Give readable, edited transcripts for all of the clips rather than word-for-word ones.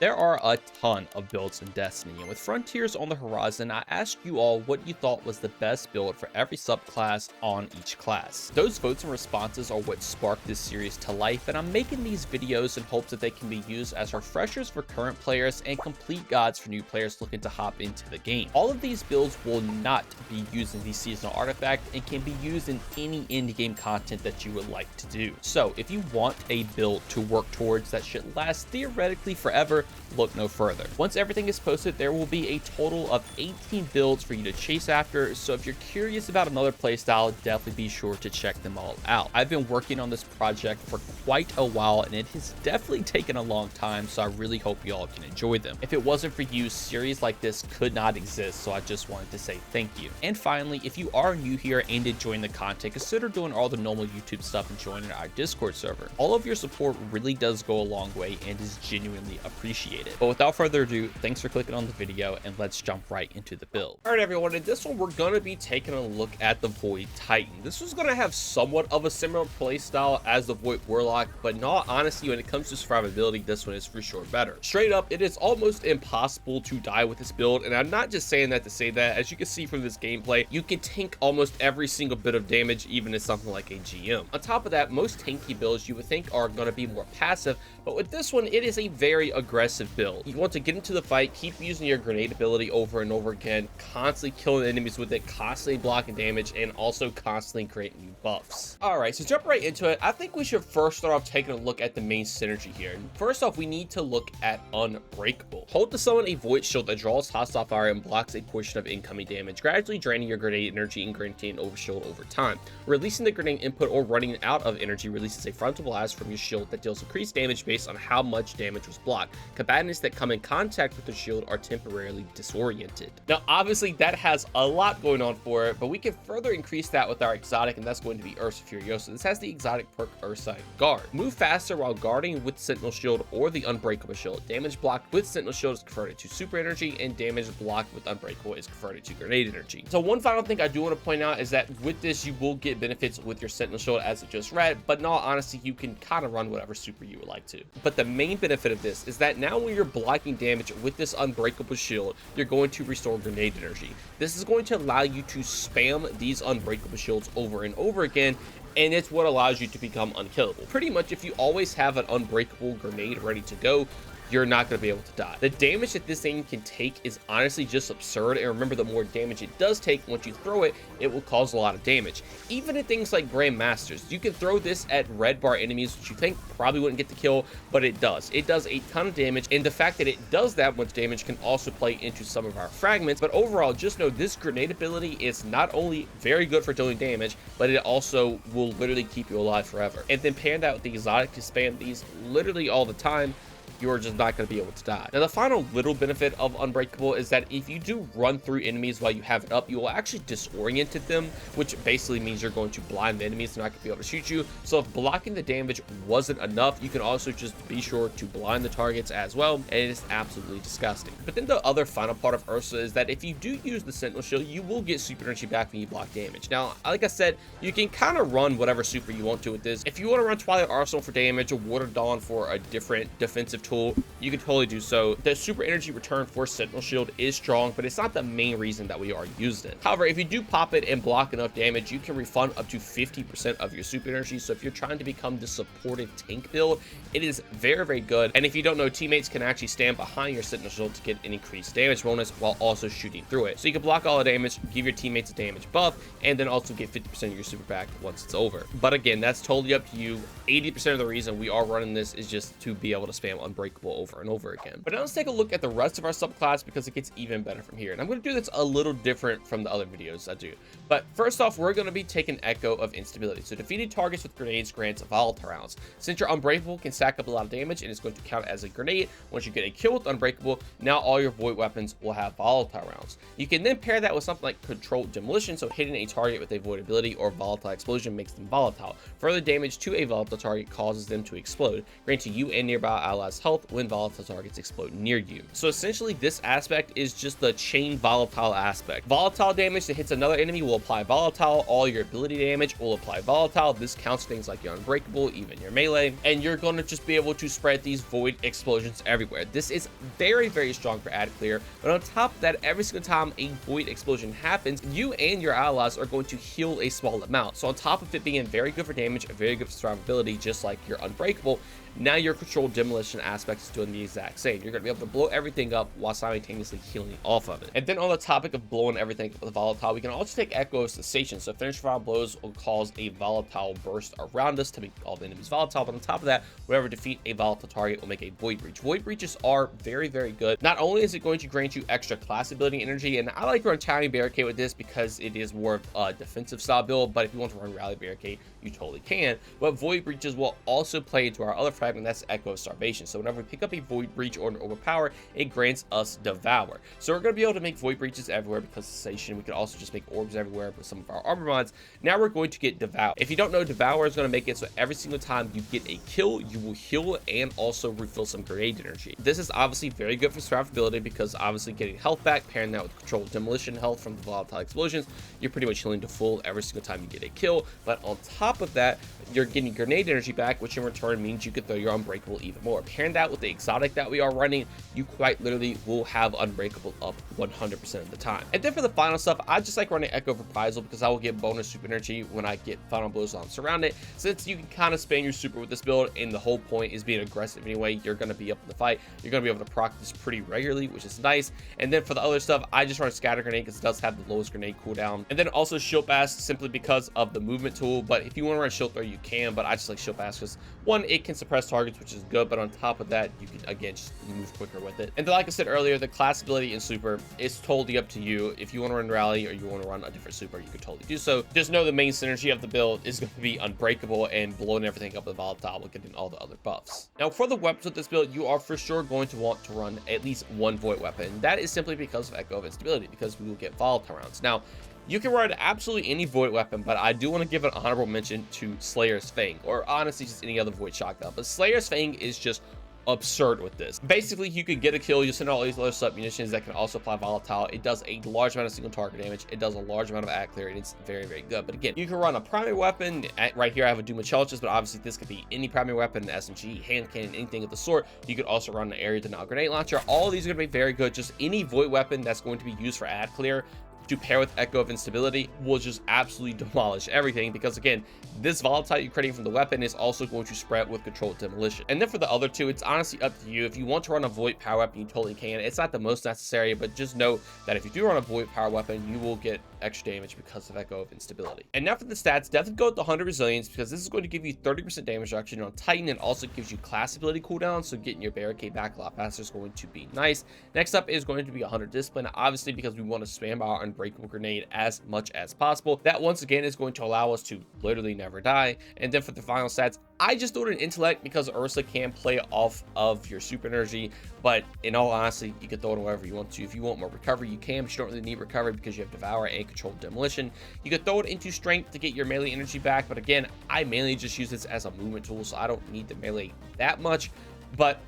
There are a ton of builds in Destiny, and with Frontiers on the horizon, I asked you all what you thought was the best build for every subclass on each class. Those votes and responses are what sparked this series to life, and I'm making these videos in hopes that they can be used as refreshers for current players and complete guides for new players looking to hop into the game. All of these builds will not be using the seasonal artifact and can be used in any endgame content that you would like to do. So if you want a build to work towards that should last theoretically forever, look no further. Once everything is posted, there will be a total of 18 builds for you to chase after, so if you're curious about another playstyle, definitely be sure to check them all out. I've been working on this project for quite a while, and it has definitely taken a long time, so I really hope you all can enjoy them. If it wasn't for you, series like this could not exist, so I just wanted to say thank you. And finally, if you are new here and enjoying the content, consider doing all the normal YouTube stuff and joining our Discord server. All of your support really does go a long way and is genuinely appreciated. But without further ado, thanks for clicking on the video, and let's jump right into the build. All right, everyone, in this one, we're going to be taking a look at the Void Titan. This was going to have somewhat of a similar playstyle as the Void Warlock, but in all honesty, when it comes to survivability, this one is for sure better. Straight up, it is almost impossible to die with this build, and I'm not just saying that to say that. As you can see from this gameplay, you can tank almost every single bit of damage, even in something like a GM. On top of that, most tanky builds you would think are going to be more passive, but with this one, it is a very aggressive build. You want to get into the fight, keep using your grenade ability over and over again, constantly killing enemies with it, constantly blocking damage, and also constantly creating new buffs. Alright, so jump right into it. I think we should first start off taking a look at the main synergy here. First off, we need to look at Unbreakable. Hold to summon a Void Shield that draws hostile fire and blocks a portion of incoming damage, gradually draining your grenade energy and granting an overshield over time. Releasing the grenade input or running out of energy releases a frontal blast from your shield that deals increased damage based on how much damage was blocked. Combatants that come in contact with the shield are temporarily disoriented. Now, obviously, that has a lot going on for it, but we can further increase that with our exotic, and that's going to be Ursa Furiosa. This has the exotic perk Ursa Guard. Move faster while guarding with Sentinel Shield or the Unbreakable Shield. Damage blocked with Sentinel Shield is converted to Super Energy, and damage blocked with Unbreakable is converted to Grenade Energy. So one final thing I do want to point out is that with this, you will get benefits with your Sentinel Shield as it just read, but in all honesty, you can kind of run whatever super you would like to. But the main benefit of this is that now when you're blocking damage with this Unbreakable Shield, you're going to restore grenade energy. This is going to allow you to spam these Unbreakable Shields over and over again, and it's what allows you to become unkillable. Pretty much, if you always have an Unbreakable grenade ready to go, you're not going to be able to die. The damage that this thing can take is honestly just absurd, and remember, the more damage it does take, once you throw it, it will cause a lot of damage. Even at things like Grandmasters, you can throw this at red bar enemies, which you think probably wouldn't get the kill, but it does. It does a ton of damage, and the fact that it does that much damage can also play into some of our fragments, but overall, just know this grenade ability is not only very good for dealing damage, but it also will literally keep you alive forever. And then paired that with the exotic to spam these literally all the time, you're just not going to be able to die. Now, the final little benefit of Unbreakable is that if you do run through enemies while you have it up, you will actually disorient them, which basically means you're going to blind the enemies. They're not going to be able to shoot you. So if blocking the damage wasn't enough, you can also just be sure to blind the targets as well, and it is absolutely disgusting. But then the other final part of Ursa is that if you do use the Sentinel Shield, you will get super energy back when you block damage. Now, like I said, you can kind of run whatever super you want to with this. If you want to run Twilight Arsenal for damage or Water Dawn for a different defensive tool, you can totally do so. The super energy return for Sentinel Shield is strong, but it's not the main reason that we are using it. However, if you do pop it and block enough damage, you can refund up to 50% of your super energy. So if you're trying to become the supported tank build, it is very, very good. And if you don't know, teammates can actually stand behind your Sentinel Shield to get an increased damage bonus while also shooting through it. So you can block all the damage, give your teammates a damage buff, and then also get 50% of your super back once it's over. But again, that's totally up to you. 80% of the reason we are running this is just to be able to spam Unbreakable over and over again. But now let's take a look at the rest of our subclass, because it gets even better from here. And I'm going to do this a little different from the other videos I do. But first off, we're going to be taking Echo of Instability. So defeating targets with grenades grants volatile rounds. Since your Unbreakable can stack up a lot of damage and it's going to count as a grenade, once you get a kill with Unbreakable, now all your Void weapons will have volatile rounds. You can then pair that with something like Controlled Demolition, so hitting a target with a Void ability or Volatile Explosion makes them volatile. Further damage to a volatile target causes them to explode, granting you and nearby allies health health when volatile targets explode near you. So essentially this aspect is just the chain volatile aspect. Volatile damage that hits another enemy will apply volatile, all your ability damage will apply volatile. This counts things like your unbreakable, even your melee, and you're going to just be able to spread these void explosions everywhere. This is very, very strong for ad clear, but on top of that, every single time a void explosion happens, you and your allies are going to heal a small amount. So on top of it being very good for damage, very good for survivability, just like your unbreakable, now your controlled demolition aspect is doing the exact same. You're going to be able to blow everything up while simultaneously healing off of it. And then on the topic of blowing everything up with volatile, we can also take Echo of Cessation. So finish fire blows will cause a volatile burst around us to make all the enemies volatile. But on top of that, whenever defeat a volatile target will make a void breach. Void breaches are very, very good. Not only is it going to grant you extra class ability energy, and I like run Tiny Barricade with this because it is more of a defensive style build, but if you want to run Rally Barricade, you totally can. But void breaches will also play into our other fragment, that's Echo of Starvation. So whenever we pick up a void breach or an overpower, it grants us Devour. So we're going to be able to make void breaches everywhere because of Cessation. We can also just make orbs everywhere with some of our armor mods. Now we're going to get Devour. If you don't know, Devour is going to make it so every single time you get a kill, you will heal and also refill some grenade energy. This is obviously very good for survivability because obviously getting health back, pairing that with controlled demolition health from the volatile explosions, you're pretty much healing to full every single time you get a kill. But on top of that, you're getting grenade energy back, which in return means you can throw your unbreakable even more. Pairing that with the exotic that we are running, you quite literally will have unbreakable up 100% of the time. And then for the final stuff, I just like running Echo of Reprisal because I will get bonus super energy when I get final blows while I'm surrounded. Since you can kind of spam your super with this build, and the whole point is being aggressive anyway, you're going to be up in the fight. You're going to be able to proc this pretty regularly, which is nice. And then for the other stuff, I just run Scatter Grenade because it does have the lowest grenade cooldown. And then also Shield Blast simply because of the movement tool. But if you want to run Shield Throw, you can. But I just like Shield Blast because one, it can suppress targets, which is good. But on top of that, you can again just move quicker with it. And then, like I said earlier, the class ability in super is totally up to you. If you want to run Rally or you want to run a different super, you can totally do so. Just know the main synergy of the build is going to be Unbreakable and blowing everything up with volatile, getting all the other buffs. Now for the weapons with this build, you are for sure going to want to run at least one void weapon. That is simply because of Echo of Instability, because we will get volatile rounds. Now you can run absolutely any void weapon, but I do want to give an honorable mention to Slayer's Fang, or honestly just any other void shotgun. But Slayer's Fang is just absurd with this. Basically, you can get a kill, you send all these other sub munitions that can also apply volatile. It does a large amount of single target damage, it does a large amount of ad clear, and it's very, very good. But again, you can run a primary weapon. Right here I have a Doom of Challenges, but obviously this could be any primary weapon, an SMG, hand cannon, anything of the sort. You could also run an area denial grenade launcher. All of these are going to be very good. Just any void weapon that's going to be used for ad clear to pair with Echo of Instability will just absolutely demolish everything, because again, this volatile you're creating from the weapon is also going to spread with controlled demolition. And then for the other two, it's honestly up to you. If you want to run a void power weapon, you totally can. It's not the most necessary, but just know that if you do run a void power weapon, you will get extra damage because of Echo of Instability. And now for the stats, definitely go with the 100 resilience, because this is going to give you 30% damage reduction on Titan, and also gives you class ability cooldown, so getting your barricade back a lot faster is going to be nice. Next up is going to be 100 discipline, obviously because we want to spam our unbreakable grenade as much as possible. That once again is going to allow us to literally never die. And then for the final stats, I just threw it in intellect because Ursa can play off of your super energy, but in all honesty, you can throw it wherever you want to. If you want more recovery, you can, but you don't really need recovery because you have Devour and controlled demolition. You could throw it into strength to get your melee energy back, but again, I mainly just use this as a movement tool, so I don't need the melee that much. But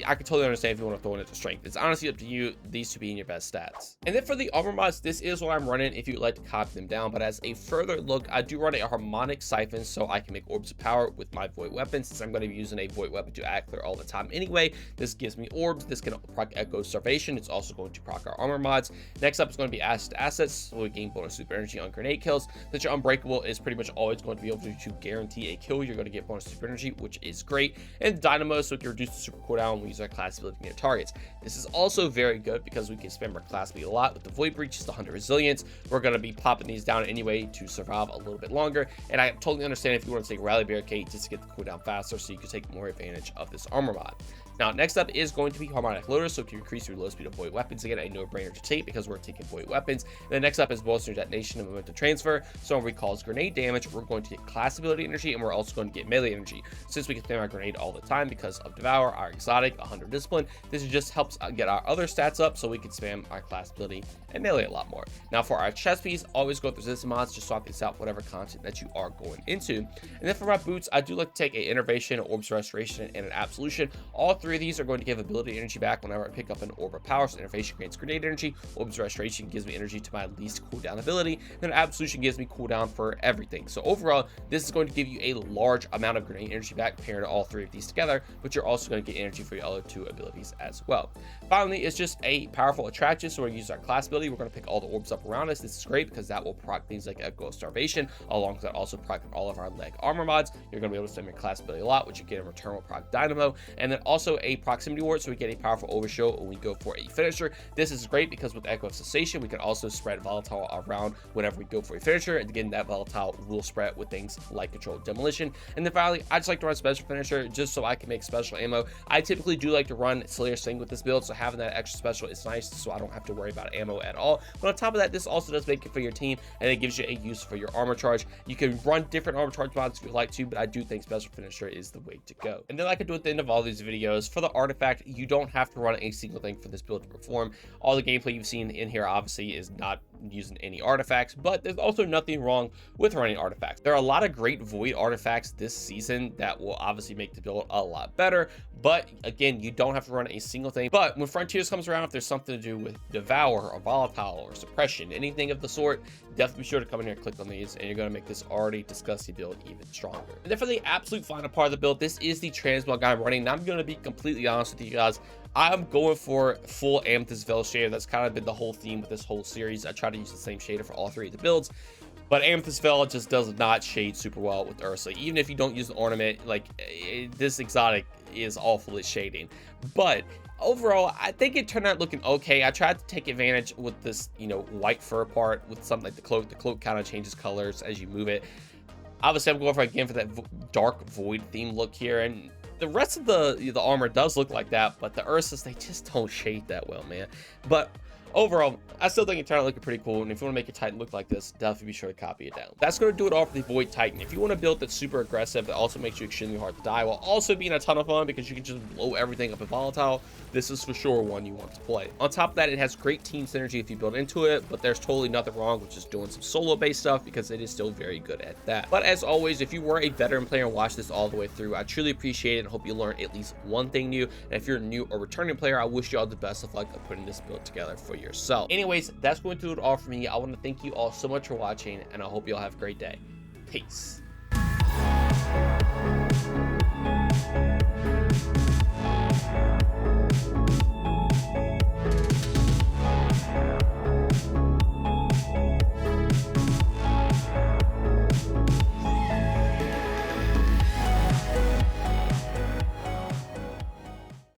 I can totally understand if you want to throw it into strength. It's honestly up to you, these to be in your best stats. And then for the armor mods, this is what I'm running if you'd like to copy them down. But as a further look, I do run a harmonic siphon so I can make orbs of power with my void weapon, since I'm going to be using a void weapon to act clear all the time anyway. This gives me orbs. This can proc Echo Starvation. It's also going to proc our armor mods. Next up is going to be acid assets, so we gain bonus super energy on grenade kills. Since your unbreakable is pretty much always going to be able to guarantee a kill, you're going to get bonus super energy, which is great. And dynamo, so we can reduce the super cooldown when we use our class ability near targets. This is also very good because we can spam our class speed a lot with the void breach, just 100 resilience. We're going to be popping these down anyway to survive a little bit longer, and I totally understand if you want to take rally barricade just to get the cooldown faster, so you can take more advantage of this armor mod. Now, next up is going to be harmonic loader, so it can increase your low speed of void weapons. Again, a no-brainer to take because we're taking void weapons. And then next up is bolster detonation and momentum transfer. So when we cause grenade damage, we're going to get class ability energy, and we're also going to get melee energy. Since we can spam our grenade all the time because of Devour, our exotic, 100 discipline, this just helps get our other stats up so we can spam our class ability and melee a lot more. Now for our chest piece, always go with resistance mods. Just swap these out whatever content that you are going into. And then for my boots, I do like to take a innervation, orbs restoration, and an absolution. All three three of these are going to give ability energy back whenever I pick up an orb of power. So interface grants grenade energy, orb's restoration gives me energy to my least cooldown ability, then absolution gives me cooldown for everything. So overall, this is going to give you a large amount of grenade energy back pairing all three of these together, but you're also going to get energy for your other two abilities as well. Finally, it's just a powerful attraction. So we're going to use our class ability. We're going to pick all the orbs up around us. This is great because that will proc things like Echo of Starvation, alongside also proc all of our leg armor mods. You're going to be able to spend your class ability a lot, which you get in return will proc Dynamo, and then also a proximity ward, so we get a powerful overshow when we go for a finisher. This is great because with Echo of Cessation, we can also spread volatile around whenever we go for a finisher, and again, that volatile will spread with things like controlled demolition. And then finally, I just like to run special finisher just so I can make special ammo. I typically do like to run Slayer Sling with this build, so having that extra special is nice, so I don't have to worry about ammo at all. But on top of that, this also does make it for your team, and it gives you a use for your armor charge. You can run different armor charge mods if you like to, but I do think special finisher is the way to go. And then like I do at the end of all these videos, for the artifact, you don't have to run a single thing for this build to perform. All the gameplay you've seen in here obviously is not using any artifacts, but there's also nothing wrong with running artifacts. There are a lot of great void artifacts this season that will obviously make the build a lot better, but again, you don't have to run a single thing. But when Frontiers comes around, if there's something to do with Devour or Volatile or Suppression, anything of the sort, definitely be sure to come in here and click on these, and you're going to make this already disgusting build even stronger. And then for the absolute final part of the build, this is the Transmog I'm running. Now I'm going to be completely honest with you guys. I'm going for full Amethyst Veil shader. That's kind of been the whole theme with this whole series. I try to use the same shader for all three of the builds, but Amethyst Veil just does not shade super well with Ursa. Even if you don't use the ornament, like this exotic is awful at shading. But overall, I think it turned out looking okay. I tried to take advantage with this, you know, white fur part with something like the cloak. The cloak kind of changes colors as you move it. Obviously, I'm going for again for that dark void theme look here, and the rest of the armor does look like that, but the Ursas, they just don't shade that well, man. But overall, I still think it turned out looking pretty cool, and if you want to make your Titan look like this, definitely be sure to copy it down. That's going to do it all for the Void Titan. If you want a build that's super aggressive, that also makes you extremely hard to die, while also being a ton of fun because you can just blow everything up in Volatile, this is for sure one you want to play. On top of that, it has great team synergy if you build into it, but there's totally nothing wrong with just doing some solo-based stuff because it is still very good at that. But as always, if you were a veteran player and watched this all the way through, I truly appreciate it and hope you learned at least one thing new. And if you're a new or returning player, I wish you all the best of luck of putting this build together for yourself. Anyways, that's going to do it all for me. I want to thank you all so much for watching, and I hope you all have a great day. Peace.